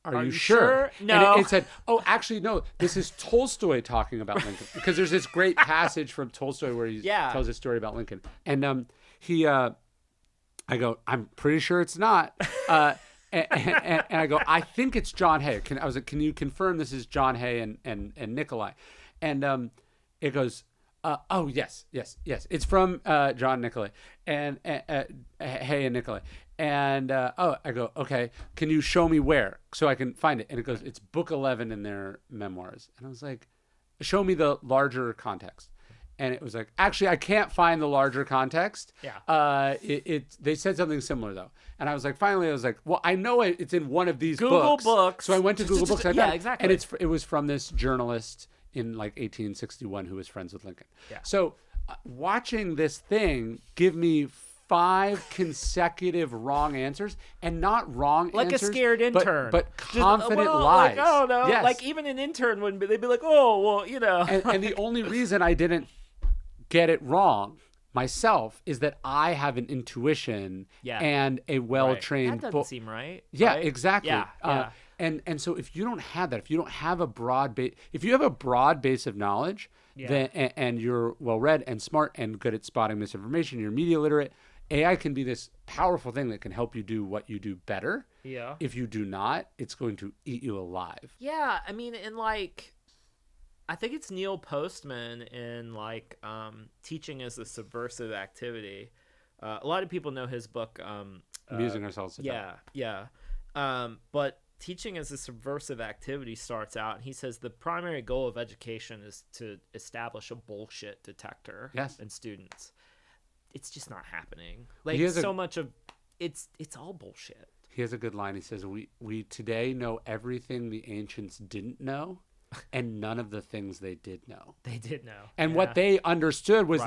are you sure? No. And it said, oh, actually, no, this is Tolstoy talking about Lincoln. Because there's this great passage from Tolstoy where he tells a story about Lincoln. And I go, I'm pretty sure it's not. And I go, I think it's John Hay. I was like, can you confirm this is John Hay and Nicolai? And it goes, oh, yes. It's from John Nicolai and Hay and Nicolai. And I go, okay, can you show me where so I can find it? And it goes, it's book 11 in their memoirs. And I was like, show me the larger context. And it was like, actually, I can't find the larger context. Yeah. They said something similar though, and I was like, finally, I was like, well, I know it's in one of these Google books. So I went to Google Books. Yeah, exactly. And it was from this journalist in like 1861 who was friends with Lincoln. Yeah. So watching this thing give me 5 consecutive wrong answers, and not wrong like answers, a scared intern, but confident lies. Like, oh no, yes. like even an intern wouldn't be. They'd be like, oh well, And the only reason I didn't get it wrong myself is that I have an intuition and a well-trained. Right. That doesn't seem right. Yeah, right? exactly. Yeah. And so if you don't have that, if you don't have a broad base, if you have a broad base of knowledge, then and you're well read and smart and good at spotting misinformation, you're media literate, AI can be this powerful thing that can help you do what you do better. Yeah. If you do not, it's going to eat you alive. Yeah, I mean, and like, I think it's Neil Postman in like Teaching as a Subversive Activity. A lot of people know his book. Amusing Ourselves to Death. Yeah. But Teaching as a Subversive Activity starts out, and he says the primary goal of education is to establish a bullshit detector in students. It's just not happening. Like much of it's all bullshit. He has a good line. He says, we today know everything the ancients didn't know, and none of the things they did know. They did know. And what they understood was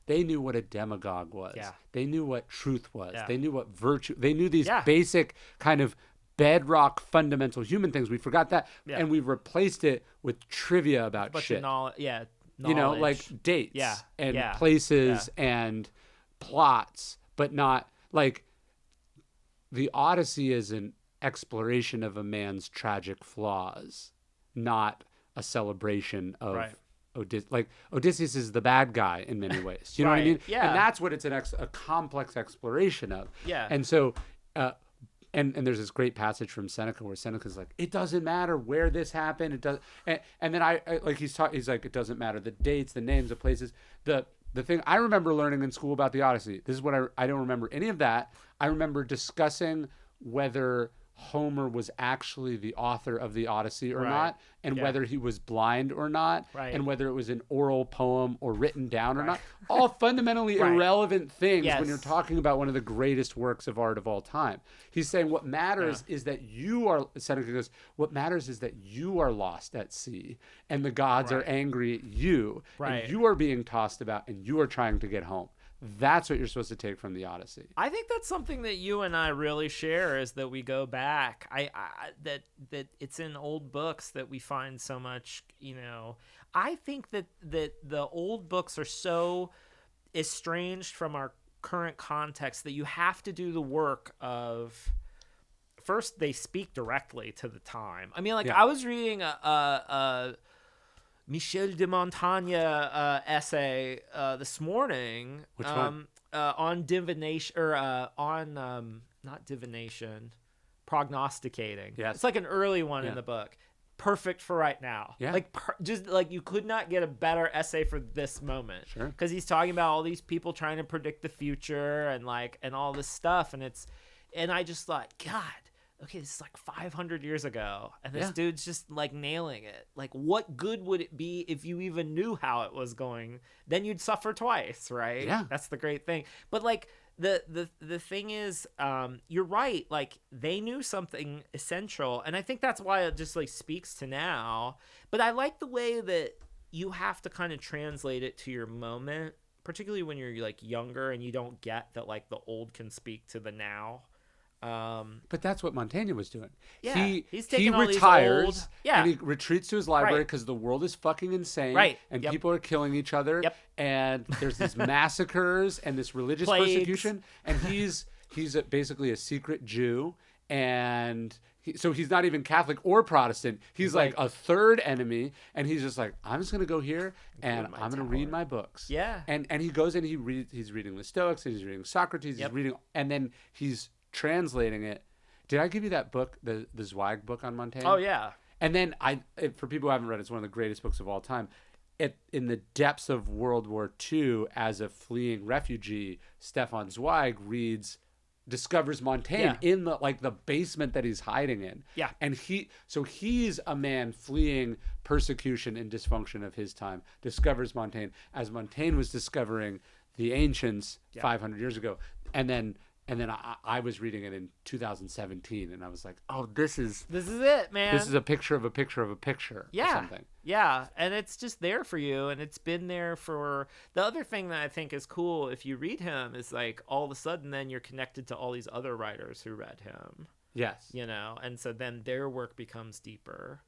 they knew what a demagogue was. Yeah. They knew what truth was. Yeah. They knew what virtue. They knew these basic kind of bedrock fundamental human things. We forgot that, and we replaced it with trivia about shit. Knowledge. You know, like dates and places and plots, but not like the Odyssey isn't exploration of a man's tragic flaws, not a celebration of Right. Like Odysseus is the bad guy in many ways. You know what I Right. mean? Yeah. And that's what it's a complex exploration of. Yeah. And so, and there's this great passage from Seneca where Seneca's like, it doesn't matter where this happened. It does. And then I like, he's like, it doesn't matter the dates, the names, the places, the thing I remember learning in school about the Odyssey. This is what I don't remember any of that. I remember discussing whether Homer was actually the author of the Odyssey or Right. not, and whether he was blind or not, Right. and whether it was an oral poem or written down or not. All fundamentally Right. irrelevant things Yes. when you're talking about one of the greatest works of art of all time. He's saying what matters is that you are, Seneca goes, what matters is that you are lost at sea and the gods are angry at you, Right. and you are being tossed about and you are trying to get home. That's what you're supposed to take from the Odyssey. I think that's something that you and I really share, is that we go back. That it's in old books that we find so much. I think that the old books are so estranged from our current context that you have to do the work of. First, they speak directly to the time. I mean, like, I was reading a Michel de Montaigne essay this morning. Which one? On divination, or not divination, prognosticating. Yes. It's like an early one in the book. Perfect for right now. Yeah. Like, just like, you could not get a better essay for this moment. Sure. Because he's talking about all these people trying to predict the future and all this stuff, and I just thought, God. Okay, this is like 500 years ago, and this dude's just like nailing it. Like, what good would it be if you even knew how it was going? Then you'd suffer twice, right? Yeah. That's the great thing. But like, the thing is, you're right. Like, they knew something essential, and I think that's why it just like speaks to now. But I like the way that you have to kind of translate it to your moment, particularly when you're like younger and you don't get that like the old can speak to the now. But that's what Montaigne was doing. Yeah, He's taking all these retires old- and he retreats to his library Right. because the world is fucking insane, Right. and Yep. people are killing each other, Yep. and there's these massacres and this religious Plagues. persecution, and he's basically a secret Jew, and so he's not even Catholic or Protestant. He's like a third enemy, and he's just like, I'm just gonna go here and I'm gonna read my books. Yeah. And he goes and he's reading the Stoics, and he's reading Socrates, he's reading, and then he's translating it. Did I give you that book, the Zweig book on Montaigne? Oh yeah. And then for people who haven't read it, it's one of the greatest books of all time. In the depths of World War II, as a fleeing refugee, Stefan Zweig discovers Montaigne in the basement that he's hiding in. Yeah. And he's a man fleeing persecution and dysfunction of his time, discovers Montaigne as Montaigne was discovering the ancients 500 years ago. And then I was reading it in 2017, and I was like, oh, this is it, man. This is a picture of a picture of a picture. Yeah. Or something. Yeah. And it's just there for you. And it's been there for the other thing that I think is cool. If you read him, is like all of a sudden, then you're connected to all these other writers who read him, Yes. and so then their work becomes deeper.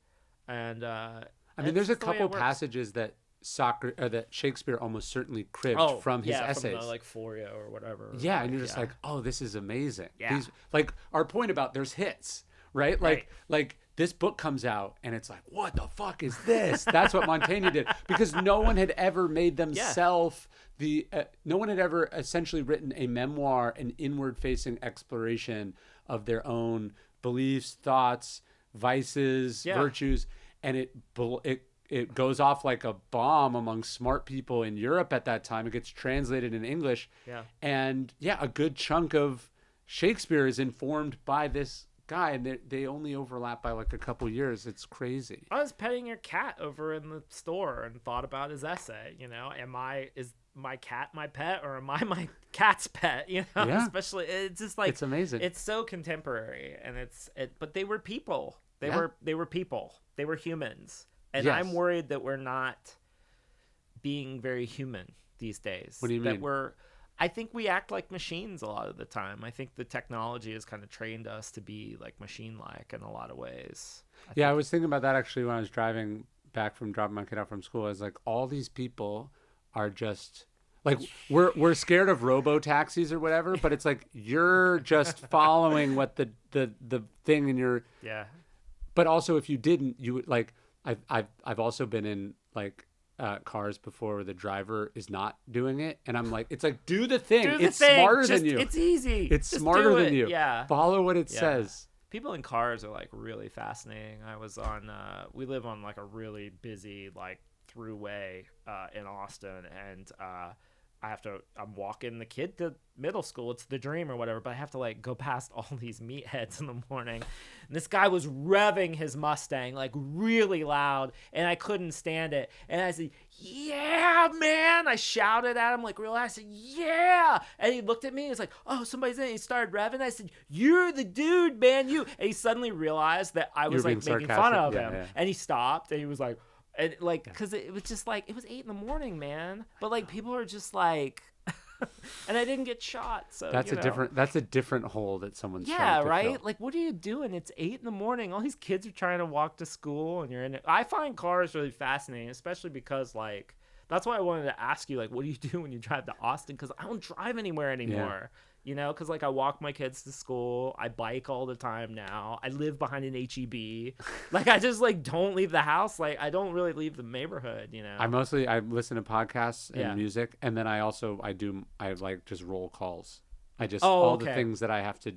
And, I mean, there's a the way it couple works. passages that that Shakespeare almost certainly cribbed from his essays. From the, like Foria or whatever. Yeah, and you're just like, oh, this is amazing. Yeah. These, like our point about there's hits, right? Like this book comes out and it's like, what the fuck is this? That's what Montaigne did, because no one had ever made themselves no one had ever essentially written a memoir, an inward-facing exploration of their own beliefs, thoughts, vices, virtues, and it goes off like a bomb among smart people in Europe at that time. It gets translated in English. Yeah. And a good chunk of Shakespeare is informed by this guy, and they only overlap by like a couple years. It's crazy. I was petting your cat over in the store and thought about his essay. Is my cat my pet, or am I my cat's pet? Especially, it's just like, it's amazing. It's so contemporary, and but they were people. They were people. They were humans. And I'm worried that we're not being very human these days. What do you mean? I think we act like machines a lot of the time. I think the technology has kind of trained us to be like machine-like in a lot of ways. I was thinking about that actually when I was driving back from dropping my kid out from school. I was like, all these people are just Like we're scared of robo taxis or whatever, but it's like you're just following what the thing in your Yeah. But also, if you didn't, you would like. I've also been in like cars before where the driver is not doing it, and I'm like, it's like do the thing. Do the It's thing. smarter Just, than you. It's easy. It's Just smarter do than it. you. Yeah. Follow what it says. People in cars are like really fascinating. I was on we live on like a really busy like throughway in Austin, and I'm walking the kid to middle school. It's the dream or whatever, but I have to like go past all these meatheads in the morning. And this guy was revving his Mustang like really loud, and I couldn't stand it. And I said, "Yeah, man!" I shouted at him like real loud. I said, "Yeah!" And he looked at me. He was like, "Oh, somebody's in it." He started revving. I said, "You're the dude, man! You!" And he suddenly realized that I was like making fun of him, and he stopped. And he was like. And like, because it was just like, it was 8 a.m, man. But like, people are just like, and I didn't get shot. So that's a different hole that someone's yeah, trying to right. fill. Like, what are you doing? It's 8 a.m. All these kids are trying to walk to school, and you're in it. I find cars really fascinating, especially because like, that's why I wanted to ask you, like, what do you do when you drive to Austin? Because I don't drive anywhere anymore. Yeah. You know, because like I walk my kids to school, I bike all the time now. I live behind an HEB. Like I just like don't leave the house. Like I don't really leave the neighborhood. You know, I listen to podcasts and music, and then I like just roll calls. I just all the things that I have to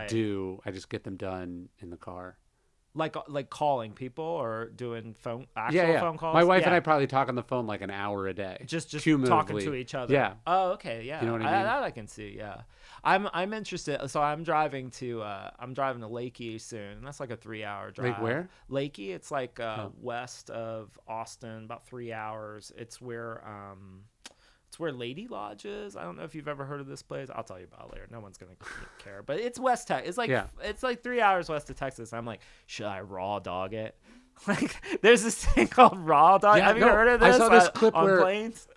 do, I just get them done in the car. Like calling people or doing phone calls. My wife and I probably talk on the phone like an hour a day. Just talking to each other. Yeah. Oh, okay. Yeah. You know what I mean? That I can see. Yeah. I'm interested. So I'm driving to Lakey soon, and that's like a 3-hour drive. Like where? Lakey. It's like west of Austin, about 3 hours. It's where Lady Lodge is. I don't know if you've ever heard of this place. I'll tell you about it later. No one's gonna care. But it's West Texas. It's like 3 hours west of Texas. I'm like, should I raw dog it? Like, there's this thing called raw dog. Have you heard of this? I saw this clip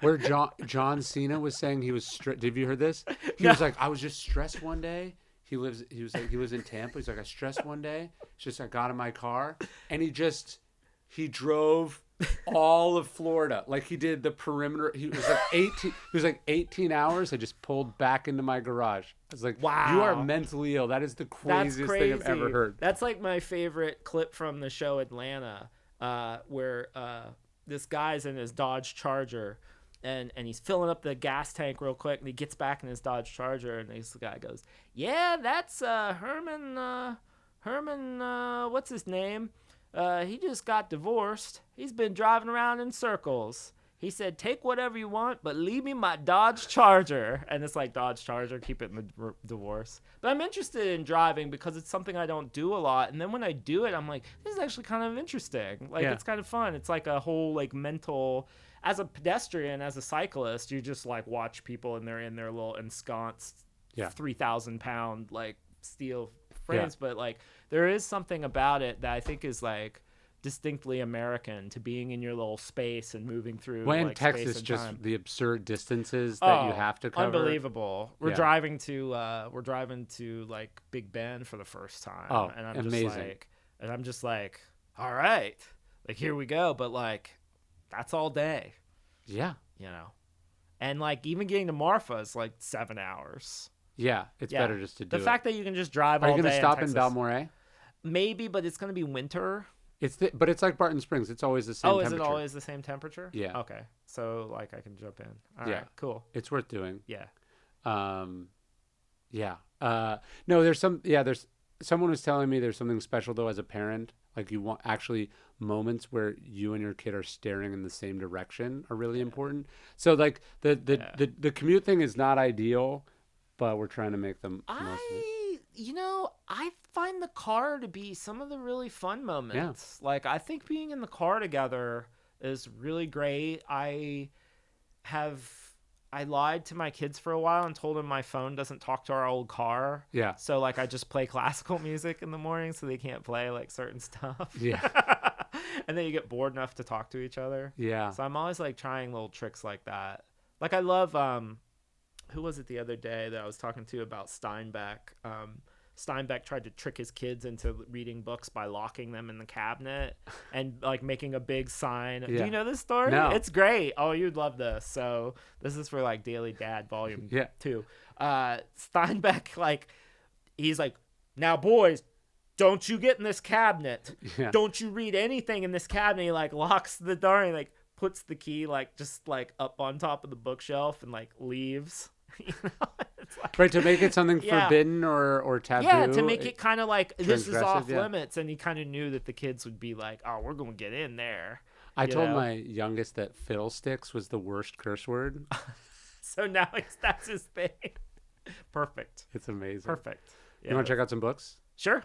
where John Cena was saying he was stressed. Have you heard this? He was like, I was just stressed one day. He lives in Tampa. He's like, I stressed one day. It's just I got in my car and he drove all of Florida. Like he did the perimeter. He was like 18 hours. I just pulled back into my garage. I was like, wow, you are mentally ill. That is the craziest thing I've ever heard. That's like my favorite clip from the show Atlanta, where this guy's in his Dodge Charger and he's filling up the gas tank real quick, and he gets back in his Dodge Charger, and this guy goes, yeah, that's Herman, what's his name? He just got divorced. He's been driving around in circles. He said, take whatever you want, but leave me my Dodge Charger. And it's like, Dodge Charger, keep it in the divorce. But I'm interested in driving because it's something I don't do a lot. And then when I do it, I'm like, this is actually kind of interesting. Like, it's kind of fun. It's like a whole, like, mental... As a pedestrian, as a cyclist, you just, like, watch people and they're in their little ensconced 3,000-pound, like, steel frames. But, like, there is something about it that I think is, like, distinctly American, to being in your little space and moving through. When like, Texas, space and just time. The absurd distances that you have to cover. Unbelievable. We're driving to like Big Bend for the first time. Oh, and I'm amazing. I'm just like, all right, like here we go. But like, that's all day. Yeah. You know, and like even getting to Marfa is like 7 hours. Yeah, it's better just to do the fact that you can just drive. Are all you day going to stop in Texas, Balmorhall? Maybe, but it's going to be winter. But it's like Barton Springs. It's always the same temperature. Is it always the same temperature? Yeah. Okay. So like I can jump in. All right. Cool. It's worth doing. Yeah. Yeah. No, there's someone was telling me there's something special though as a parent. Like you want actually moments where you and your kid are staring in the same direction are really important. So like the commute thing is not ideal, but we're trying to make them most of it. I find the car to be some of the really fun moments. Yeah. Like, I think being in the car together is really great. I lied to my kids for a while and told them my phone doesn't talk to our old car. Yeah. So, like, I just play classical music in the morning so they can't play, like, certain stuff. Yeah. And then you get bored enough to talk to each other. Yeah. So I'm always, like, trying little tricks like that. Like, I love... who was it the other day that I was talking to about Steinbeck? Steinbeck tried to trick his kids into reading books by locking them in the cabinet and like making a big sign. Do you know this story? No. It's great. Oh, you'd love this. So this is for like Daily Dad Volume 2. Steinbeck, like, he's like, now boys, don't you get in this cabinet. Don't you read anything in this cabinet. He like locks the door and like puts the key like just like up on top of the bookshelf and like leaves. It's like, right, to make it something forbidden or taboo. Yeah, to make it kind of like this is off limits, and he kind of knew that the kids would be like, "Oh, we're gonna get in there." I told my youngest that fiddlesticks was the worst curse word. So now that's his thing. Perfect. It's amazing. Perfect. You want to check out some books? Sure.